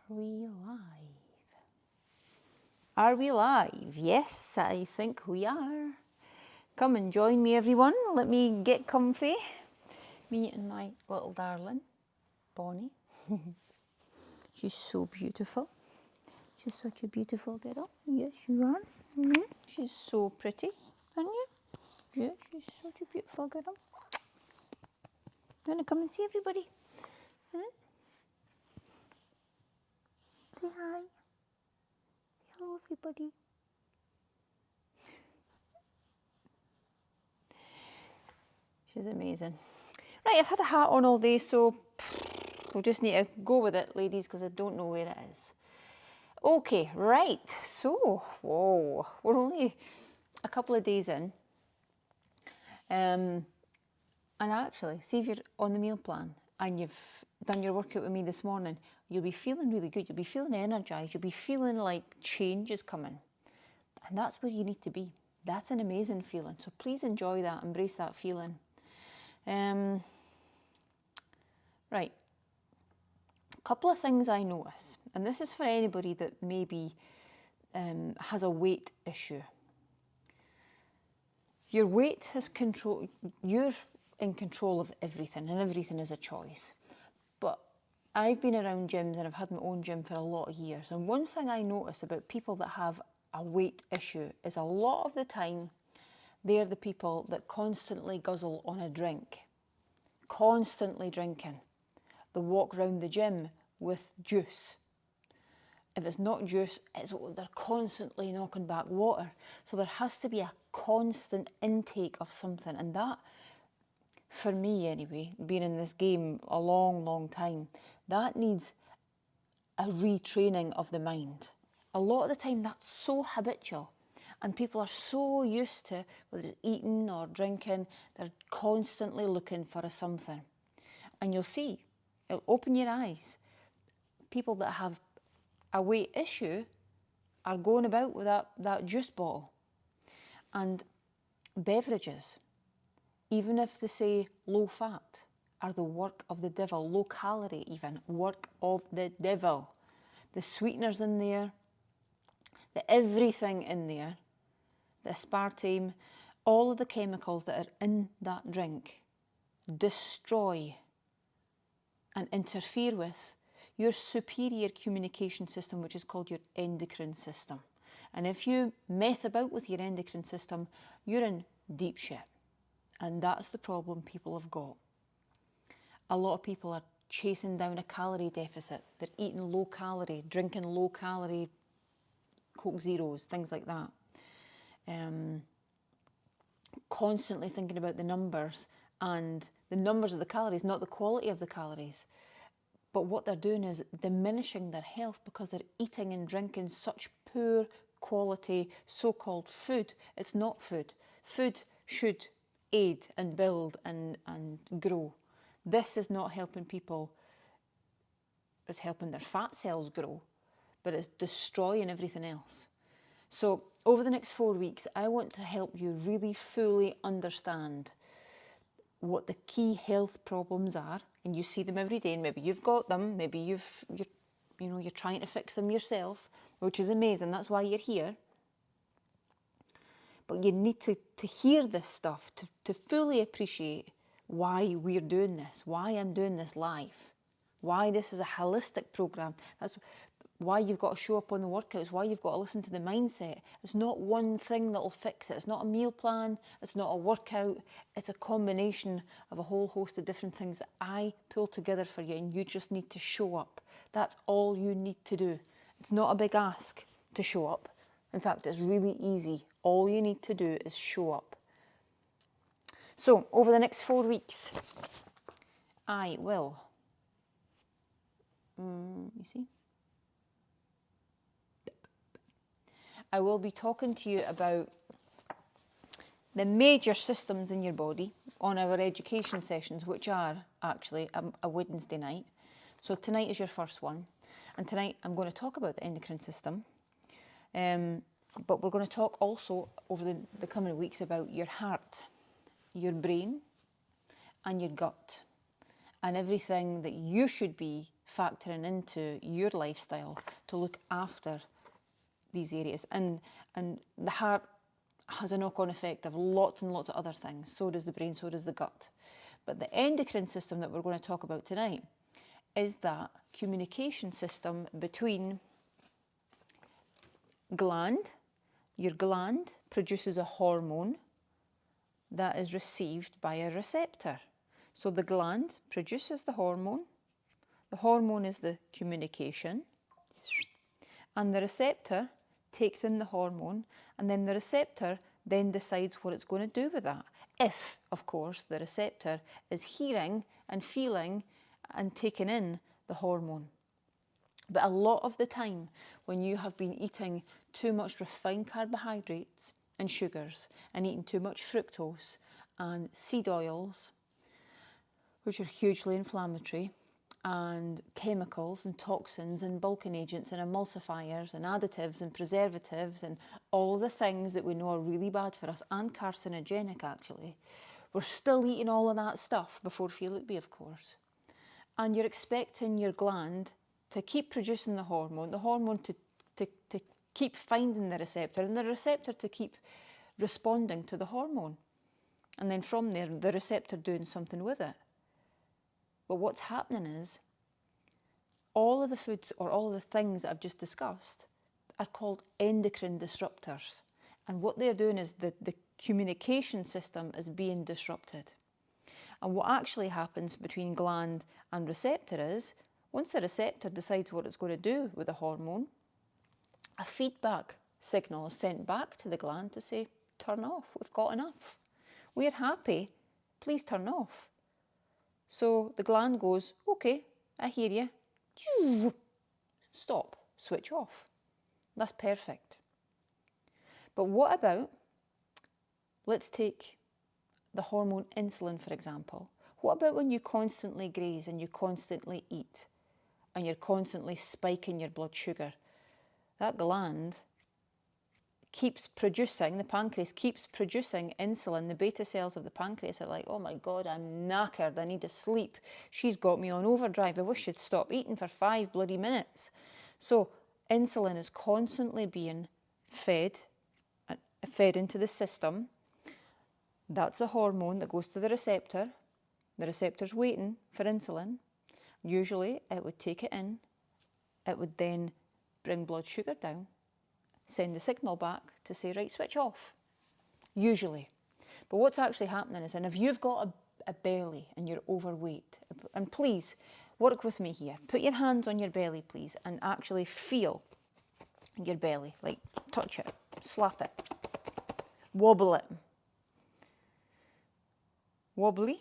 we live? Are we live? Yes, I think we are. Come and join me, everyone. Let me get comfy. Me and my little darling, Bonnie. She's so beautiful. She's such a beautiful girl. Yes, you are. She's so pretty, aren't you? Yeah, she's such a beautiful girl. You want to come and see everybody? Huh? Say hi. Hello, everybody. She's amazing. Right, I've had a hat on all day, so we'll just need to go with it, ladies, because I don't know where it is. Okay, right, so, whoa, we're only a couple of days in. And actually, see if you're on the meal plan and you've done your workout with me this morning, you'll be feeling really good. You'll be feeling energized. You'll be feeling like change is coming. And that's where you need to be. That's an amazing feeling. So please enjoy that, embrace that feeling. Right, a couple of things I notice, and this is for anybody that maybe has a weight issue. Your weight has control, you're in control of everything, and everything is a choice. But I've been around gyms and I've had my own gym for a lot of years, and one thing I notice about people that have a weight issue is a lot of the time they're the people that constantly guzzle on a drink, constantly drinking. They walk around the gym with juice. If it's not juice, they're constantly knocking back water. So there has to be a constant intake of something. And that, for me anyway, being in this game a long, long time, that needs a retraining of the mind. A lot of the time that's so habitual. And people are so used to, whether it's eating or drinking, they're constantly looking for a something. And you'll see, it'll open your eyes. People that have a weight issue are going about with that juice bottle. And beverages, even if they say low fat, are the work of the devil. Low calorie even, work of the devil. The sweeteners in there, the everything in there, the aspartame, all of the chemicals that are in that drink destroy and interfere with your superior communication system, which is called your endocrine system. And if you mess about with your endocrine system, you're in deep shit. And that's the problem people have got. A lot of people are chasing down a calorie deficit. They're eating low calorie, drinking low calorie Coke Zeros, things like that. Constantly thinking about the numbers, and the numbers of the calories, not the quality of the calories. But what they're doing is diminishing their health because they're eating and drinking such poor quality so-called food. It's not food. Food should aid and build and grow. This is not helping people. It's helping their fat cells grow, but it's destroying everything else. So over the next 4 weeks, I want to help you really fully understand what the key health problems are, and you see them every day, and maybe you've got them, maybe you're trying to fix them yourself, which is amazing. That's why you're here. But you need to hear this stuff to fully appreciate why we're doing this, why I'm doing this live, why this is a holistic program. That's why you've got to show up on the workouts, why you've got to listen to the mindset. It's not one thing that'll fix it. It's not a meal plan, it's not a workout, it's a combination of a whole host of different things that I pull together for you, and you just need to show up. That's all you need to do. It's not a big ask to show up. In fact, it's really easy. All you need to do is show up. So, over the next 4 weeks, I will, I will be talking to you about the major systems in your body on our education sessions, which are actually a Wednesday night. So tonight is your first one. And tonight I'm going to talk about the endocrine system. But we're going to talk also over the coming weeks about your heart, your brain, and your gut, and everything that you should be factoring into your lifestyle to look after these areas. And the heart has a knock-on effect of lots and lots of other things. So does the brain, so does the gut. But the endocrine system that we're going to talk about tonight is that communication system between gland. Your gland produces a hormone that is received by a receptor. So the gland produces the hormone is the communication, and the receptor takes in the hormone, and then the receptor then decides what it's going to do with that. If, of course, the receptor is hearing and feeling and taking in the hormone. But a lot of the time, when you have been eating too much refined carbohydrates and sugars, and eating too much fructose and seed oils, which are hugely inflammatory, and chemicals and toxins and bulking agents and emulsifiers and additives and preservatives and all of the things that we know are really bad for us and carcinogenic actually, we're still eating all of that stuff before Feel B, of course. And you're expecting your gland to keep producing the hormone to keep finding the receptor, and the receptor to keep responding to the hormone. And then from there, the receptor doing something with it. But what's happening is all of the foods or all of the things that I've just discussed are called endocrine disruptors. And what they're doing is the communication system is being disrupted. And what actually happens between gland and receptor is, once the receptor decides what it's going to do with the hormone, a feedback signal is sent back to the gland to say, turn off, we've got enough. We're happy, please turn off. So the gland goes, okay, I hear you. Stop, switch off. That's perfect. But what about, let's take the hormone insulin, for example. What about when you constantly graze and you constantly eat and you're constantly spiking your blood sugar? That gland keeps producing, the pancreas keeps producing insulin. The beta cells of the pancreas are like, oh my God, I'm knackered, I need to sleep. She's got me on overdrive, I wish she'd stop eating for 5 bloody minutes. So insulin is constantly being fed into the system. That's the hormone that goes to the receptor. The receptor's waiting for insulin. Usually it would take it in, it would then bring blood sugar down, send the signal back to say, right, switch off, usually. But what's actually happening is, and if you've got a belly and you're overweight, and please work with me here, put your hands on your belly, please, and actually feel your belly, like touch it, slap it, wobble it. Wobbly?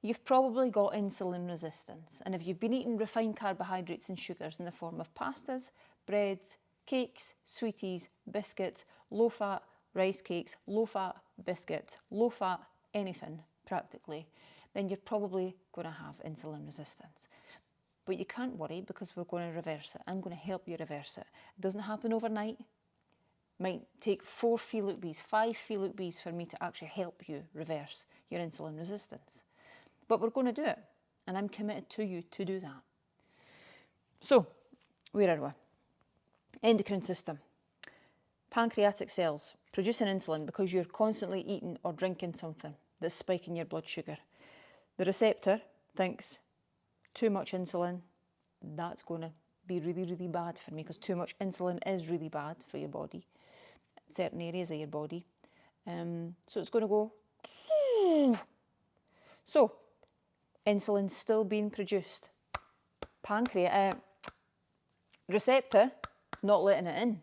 You've probably got insulin resistance. And if you've been eating refined carbohydrates and sugars in the form of pastas, breads, cakes, sweeties, biscuits, low-fat rice cakes, low-fat biscuits, low-fat anything practically, then you're probably going to have insulin resistance. But you can't worry, because we're going to reverse it. I'm going to help you reverse it. It doesn't happen overnight. Might take 4 Feel B's, 5 Feel B's for me to actually help you reverse your insulin resistance. But we're going to do it, and I'm committed to you to do that. So, where are we? Endocrine system. Pancreatic cells producing insulin because you're constantly eating or drinking something that's spiking your blood sugar. The receptor thinks too much insulin, that's going to be really, really bad for me, because too much insulin is really bad for your body, certain areas of your body. So it's going to go. So insulin's still being produced. Receptor not letting it in.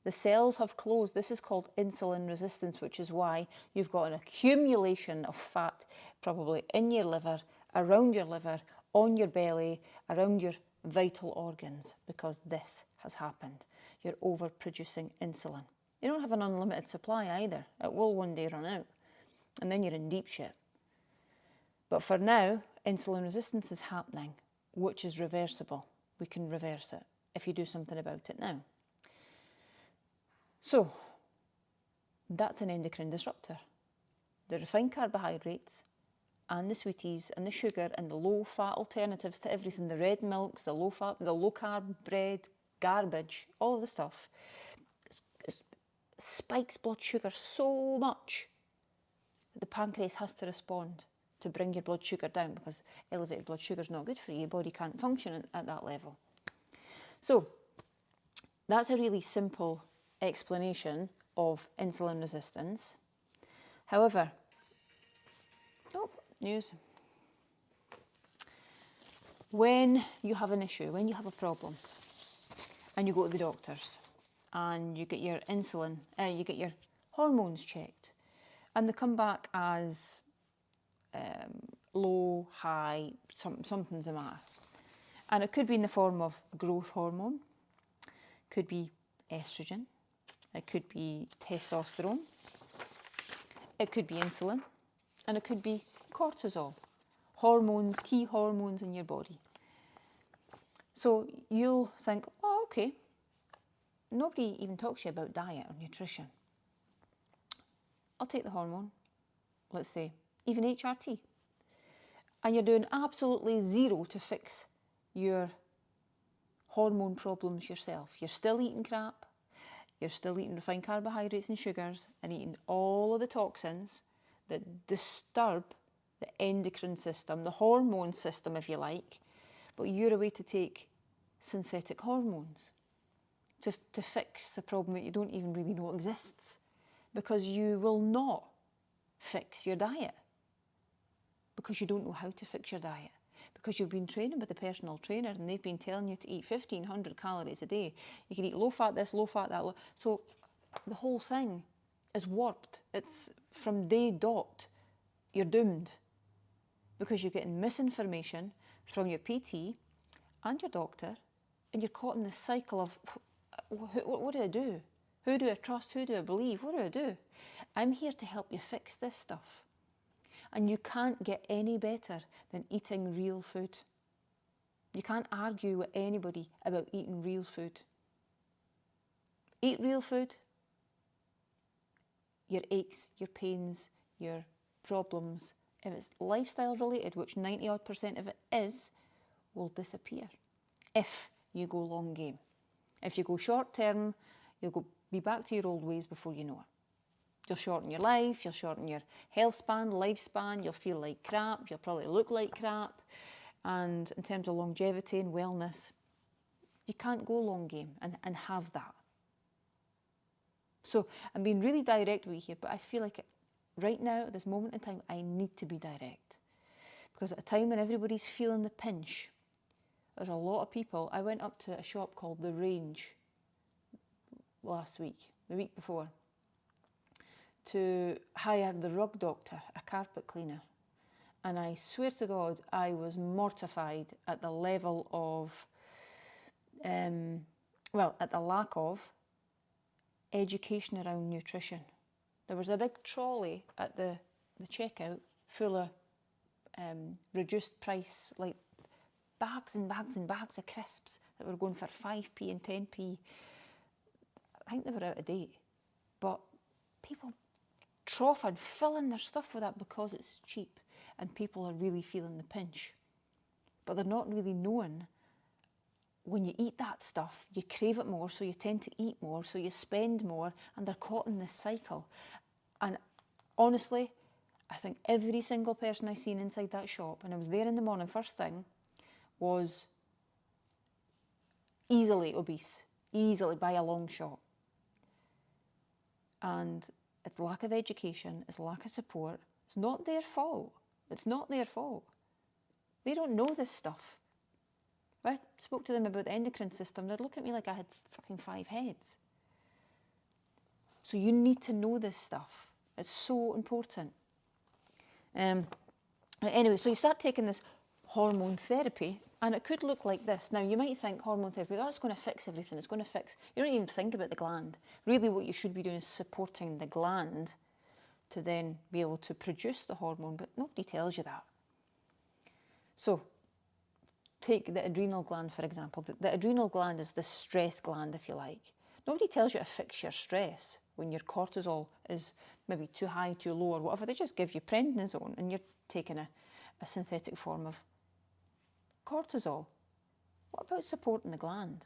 The cells have closed. This is called insulin resistance, which is why you've got an accumulation of fat probably in your liver, around your liver, on your belly, around your vital organs, because this has happened. You're overproducing insulin. You don't have an unlimited supply either. It will one day run out, and then you're in deep shit. But for now, insulin resistance is happening, which is reversible. We can reverse it if you do something about it now. So, that's an endocrine disruptor. The refined carbohydrates and the sweeties and the sugar and the low fat alternatives to everything, the red milks, the low fat, the low carb bread, garbage, all of the stuff, spikes blood sugar so much that the pancreas has to respond to bring your blood sugar down, because elevated blood sugar is not good for you. Your body can't function at that level. So that's a really simple explanation of insulin resistance. However, news. When you have an issue, when you have a problem, and you go to the doctors, and you get your insulin, you get your hormones checked, and they come back as low, high, something's the matter. And it could be in the form of growth hormone, could be estrogen, it could be testosterone, it could be insulin, and it could be cortisol, hormones, key hormones in your body. So you'll think, oh, okay, nobody even talks to you about diet or nutrition. I'll take the hormone, let's say, even HRT. And you're doing absolutely zero to fix your hormone problems yourself. You're still eating crap, you're still eating refined carbohydrates and sugars, and eating all of the toxins that disturb the endocrine system, the hormone system, if you like, but you're away to take synthetic hormones to fix the problem that you don't even really know exists, because you will not fix your diet, because you don't know how to fix your diet, because you've been training with a personal trainer and they've been telling you to eat 1,500 calories a day. You can eat low fat this, low fat that. So the whole thing is warped. It's from day dot, you're doomed, because you're getting misinformation from your PT and your doctor, and you're caught in this cycle of, what do I do? Who do I trust? Who do I believe? What do I do? I'm here to help you fix this stuff. And you can't get any better than eating real food. You can't argue with anybody about eating real food. Eat real food. Your aches, your pains, your problems, if it's lifestyle related, which 90% of it is, will disappear if you go long game. If you go short term, you'll be back to your old ways before you know it. You'll shorten your life, you'll shorten your health span, lifespan, you'll feel like crap, you'll probably look like crap. And in terms of longevity and wellness, you can't go long game and have that. So I'm being really direct with you here, but I feel like right now, at this moment in time, I need to be direct. Because at a time when everybody's feeling the pinch, there's a lot of people. I went up to a shop called The Range the week before, to hire the rug doctor, a carpet cleaner. And I swear to God, I was mortified at the level of, at the lack of education around nutrition. There was a big trolley at the checkout full of reduced price, like bags and bags and bags of crisps that were going for 5p and 10p. I think they were out of date. But people trough and fill in their stuff with that because it's cheap and people are really feeling the pinch. But they're not really knowing, when you eat that stuff, you crave it more, so you tend to eat more, so you spend more, and they're caught in this cycle. And honestly, I think every single person I've seen inside that shop, and I was there in the morning, first thing, was easily obese, easily by a long shot. And it's lack of education, it's lack of support. It's not their fault. It's not their fault. They don't know this stuff. If I spoke to them about the endocrine system, they'd look at me like I had fucking 5 heads. So you need to know this stuff. It's so important. Anyway, so you start taking this hormone therapy, and it could look like this. Now, you might think hormone therapy, that's going to fix everything. It's going to fix, you don't even think about the gland. Really, what you should be doing is supporting the gland to then be able to produce the hormone, but nobody tells you that. So, take the adrenal gland, for example. The adrenal gland is the stress gland, if you like. Nobody tells you to fix your stress when your cortisol is maybe too high, too low, or whatever, they just give you prednisone, and you're taking a synthetic form of cortisol. What about supporting the gland?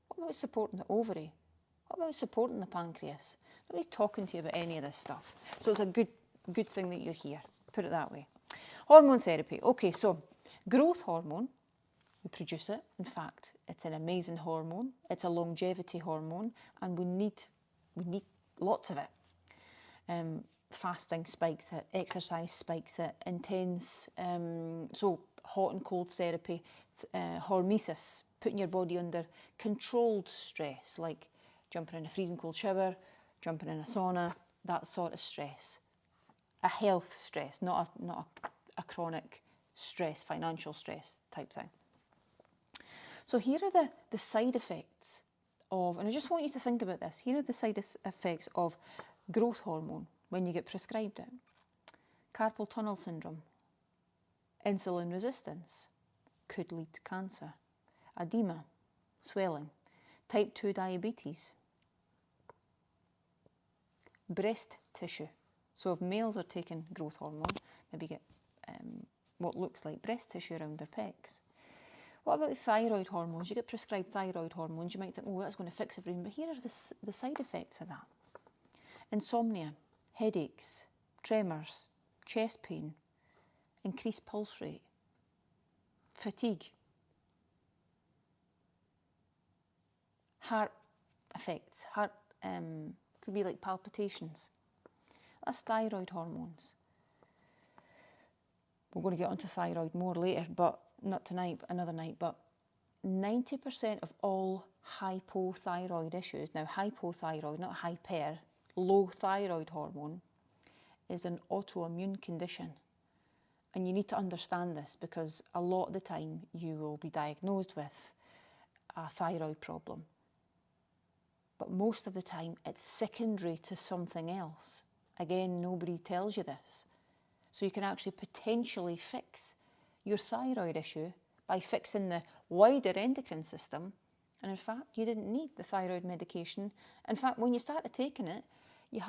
What about supporting the ovary? What about supporting the pancreas? Nobody's talking to you about any of this stuff. So it's a good thing that you're here, put it that way. Hormone therapy. Okay, so growth hormone, we produce it. In fact, it's an amazing hormone. It's a longevity hormone, and we need lots of it. Fasting spikes it, exercise spikes it, intense, so hot and cold therapy, hormesis, putting your body under controlled stress, like jumping in a freezing cold shower, jumping in a sauna, that sort of stress. A health stress, not a chronic stress, financial stress type thing. So here are the side effects of, and I just want you to think about this, here are the side effects of growth hormone when you get prescribed it. Carpal tunnel syndrome, insulin resistance, could lead to cancer, edema, swelling, type 2 diabetes, breast tissue. So if males are taking growth hormone, maybe get what looks like breast tissue around their pecs. What about thyroid hormones? You get prescribed thyroid hormones, you might think, oh, that's going to fix everything, but here are the side effects of that. Insomnia, headaches, tremors, chest pain, increased pulse rate, fatigue, heart effects, could be like palpitations. That's thyroid hormones. We're going to get onto thyroid more later, but not tonight, but another night. But 90% of all hypothyroid issues, now hypothyroid, not hyper, low thyroid hormone, is an autoimmune condition. And you need to understand this, because a lot of the time you will be diagnosed with a thyroid problem. But most of the time it's secondary to something else. Again, nobody tells you this. So you can actually potentially fix your thyroid issue by fixing the wider endocrine system. And in fact, you didn't need the thyroid medication. In fact, when you started taking it, it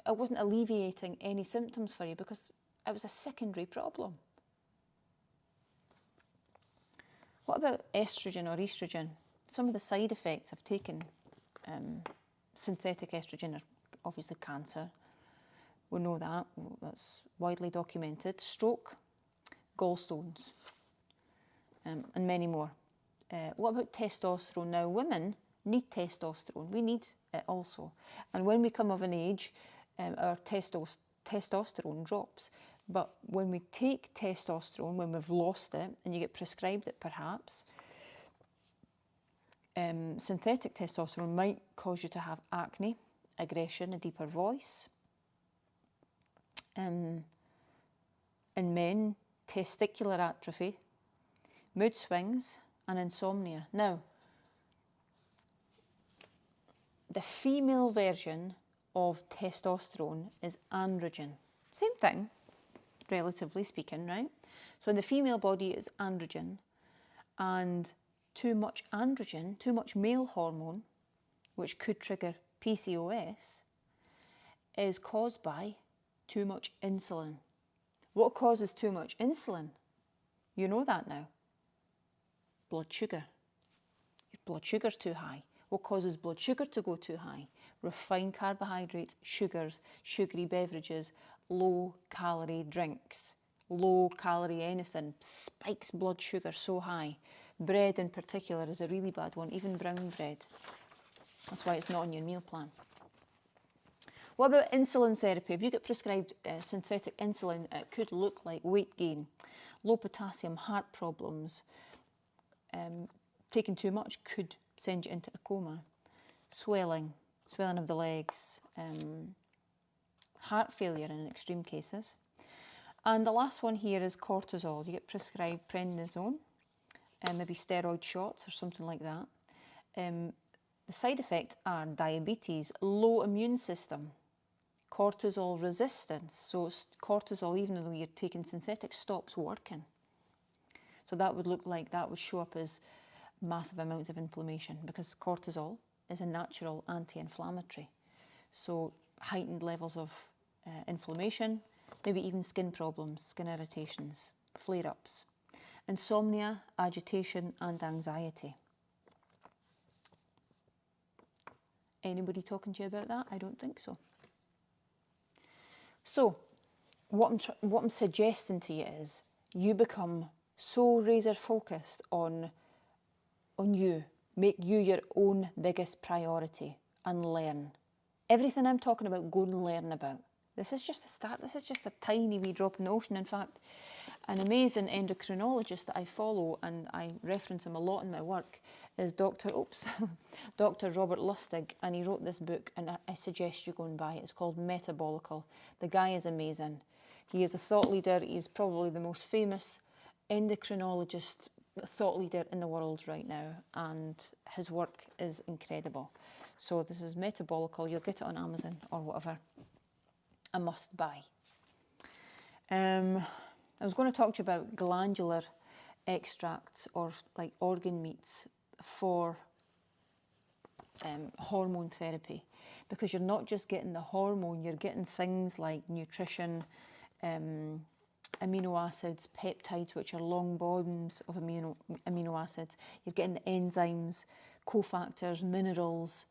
wasn't alleviating any symptoms for you because it was a secondary problem. What about estrogen or estrogen? Some of the side effects of taking synthetic estrogen are obviously cancer. We know that, that's widely documented. Stroke, gallstones, and many more. What about testosterone? Now, women need testosterone. We need it also. And when we come of an age, our testosterone drops. But when we take testosterone, when we've lost it, and you get prescribed it perhaps, synthetic testosterone might cause you to have acne, aggression, a deeper voice. In men, testicular atrophy, mood swings, and insomnia. Now, the female version of testosterone is androgen. Same thing, relatively speaking, right? So in the female body is androgen, and too much androgen, too much male hormone, which could trigger PCOS, is caused by too much insulin. What causes too much insulin? You know that now. Blood sugar. Your blood sugar's too high. What causes blood sugar to go too high? Refined carbohydrates, sugars, sugary beverages, low-calorie drinks, low-calorie anything spikes blood sugar so high. Bread in particular is a really bad one, even brown bread. That's why it's not on your meal plan. What about insulin therapy? If you get prescribed synthetic insulin, it could look like weight gain, low potassium, heart problems. Taking too much could send you into a coma. Swelling of the legs, heart failure in extreme cases. And the last one here is cortisol. You get prescribed prednisone, maybe steroid shots or something like that. The side effects are diabetes, low immune system, cortisol resistance. So cortisol, even though you're taking synthetic, stops working. So that would look like, that would show up as massive amounts of inflammation, because cortisol is a natural anti-inflammatory. So heightened levels of inflammation, maybe even skin problems, skin irritations, flare-ups, insomnia, agitation and anxiety. Anybody talking to you about that? I don't think so. So what I'm suggesting to you is you become so razor focused on you. Make you your own biggest priority and learn. Everything I'm talking about, go and learn about. This is just a start. This is just a tiny wee drop in the ocean. In fact, an amazing endocrinologist that I follow, and I reference him a lot in my work, is Dr. Robert Lustig, and he wrote this book, and I suggest you go and buy it. It's called Metabolical. The guy is amazing. He is a thought leader. He's probably the most famous endocrinologist thought leader in the world right now, and his work is incredible. So this is Metabolical. You'll get it on Amazon or whatever. A must buy. I was going to talk to you about glandular extracts or like organ meats for hormone therapy, because you're not just getting the hormone, you're getting things like nutrition, amino acids, peptides, which are long bonds of amino acids. You're getting the enzymes, cofactors, minerals,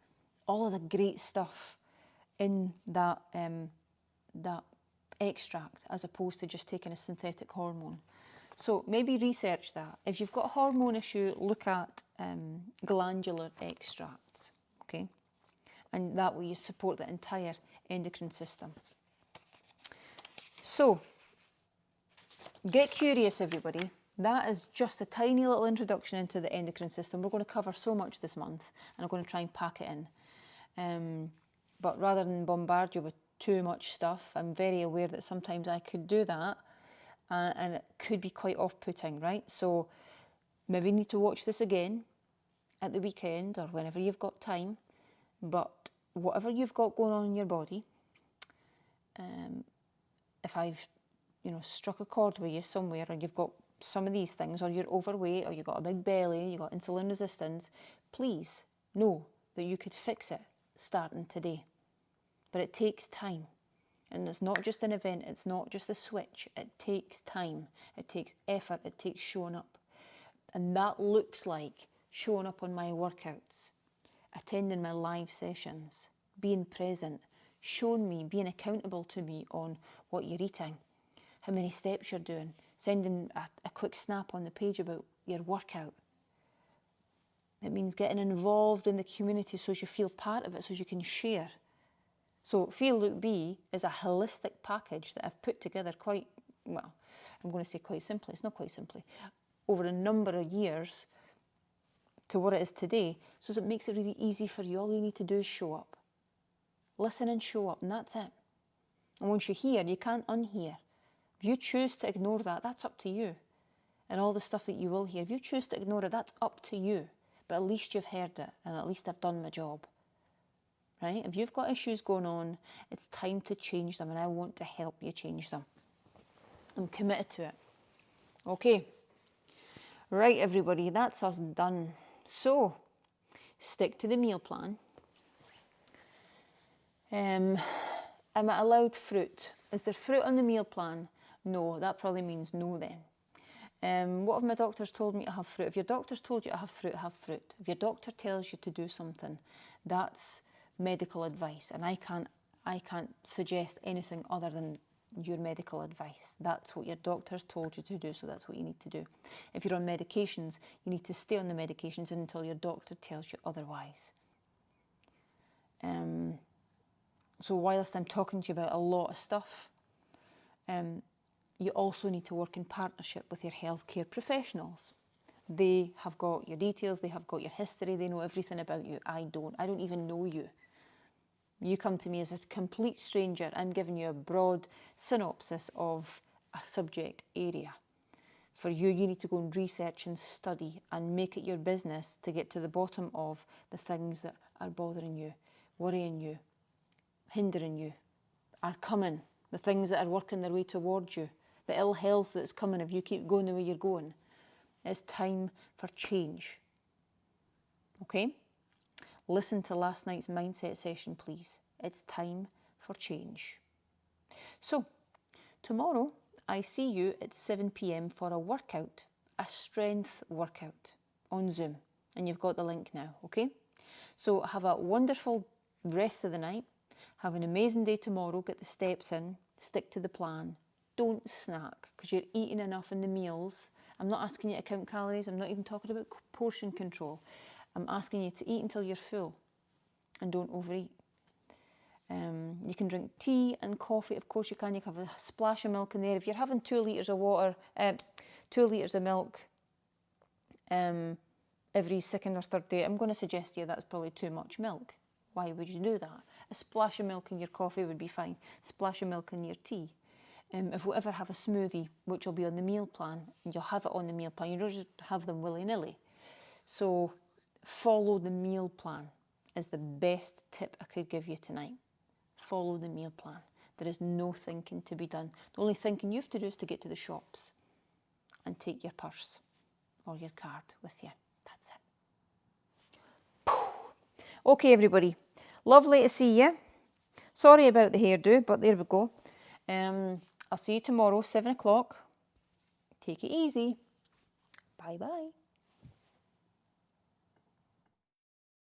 all of the great stuff in that that extract, as opposed to just taking a synthetic hormone. So maybe research that. If you've got a hormone issue, look at glandular extracts, okay? And that way you support the entire endocrine system. So, get curious, everybody. That is just a tiny little introduction into the endocrine system. We're going to cover so much this month, and I'm going to try and pack it in. But rather than bombard you with too much stuff, I'm very aware that sometimes I could do that, and it could be quite off-putting, right? So maybe you need to watch this again at the weekend or whenever you've got time. But whatever you've got going on in your body, if I've struck a chord with you somewhere, or you've got some of these things, or you're overweight, or you've got a big belly, you've got insulin resistance, please know that you could fix it starting today. But it takes time. And it's not just an event, it's not just a switch. It takes time, it takes effort, it takes showing up. And that looks like showing up on my workouts, attending my live sessions, being present, showing me, being accountable to me on what you're eating, how many steps you're doing, sending a quick snap on the page about your workout. It means getting involved in the community so as you feel part of it, so as you can share. So Feel, Look, Be is a holistic package that I've put together quite, well, I'm going to say quite simply, it's not quite simply, over a number of years to what it is today, so it makes it really easy for you. All you need to do is show up. Listen and show up, and that's it. And once you hear, you can't unhear. If you choose to ignore that, that's up to you. And all the stuff that you will hear, if you choose to ignore it, that's up to you. But at least you've heard it, and at least I've done my job. Right? If you've got issues going on, it's time to change them, and I want to help you change them. I'm committed to it. Okay. Right, everybody, that's us done. So, stick to the meal plan. Am I allowed fruit? Is there fruit on the meal plan? No, that probably means no then. What have my doctors told me to have fruit? If your doctor's told you to have fruit, have fruit. If your doctor tells you to do something, that's medical advice, and I can't suggest anything other than your medical advice. That's what your doctor's told you to do, so that's what you need to do. If you're on medications, you need to stay on the medications until your doctor tells you otherwise. So whilst I'm talking to you about a lot of stuff, you also need to work in partnership with your healthcare professionals. They have got your details, they have got your history, they know everything about you. I don't even know you. You come to me as a complete stranger. I'm giving you a broad synopsis of a subject area. For you, you need to go and research and study and make it your business to get to the bottom of the things that are bothering you, worrying you, hindering you, are coming, the things that are working their way towards you, the ill health that's coming if you keep going the way you're going. It's time for change. Okay? Listen to last night's mindset session, please. It's time for change. So, tomorrow I see you at 7 p.m. for a workout, a strength workout on Zoom. And you've got the link now, okay? So have a wonderful rest of the night. Have an amazing day tomorrow. Get the steps in. Stick to the plan. Don't snack because you're eating enough in the meals. I'm not asking you to count calories. I'm not even talking about portion control. I'm asking you to eat until you're full and don't overeat. You can drink tea and coffee. Of course you can. You can have a splash of milk in there. If you're having 2 litres of water, 2 litres of milk every second or third day, I'm going to suggest to you that's probably too much milk. Why would you do that? A splash of milk in your coffee would be fine. Splash of milk in your tea. If we ever have a smoothie, which will be on the meal plan, and you'll have it on the meal plan, you don't just have them willy-nilly. So follow the meal plan is the best tip I could give you tonight. Follow the meal plan. There is no thinking to be done. The only thinking you have to do is to get to the shops and take your purse or your card with you. That's it. Okay, everybody. Lovely to see you. Sorry about the hairdo, but there we go. I'll see you tomorrow, 7 o'clock. Take it easy. Bye-bye.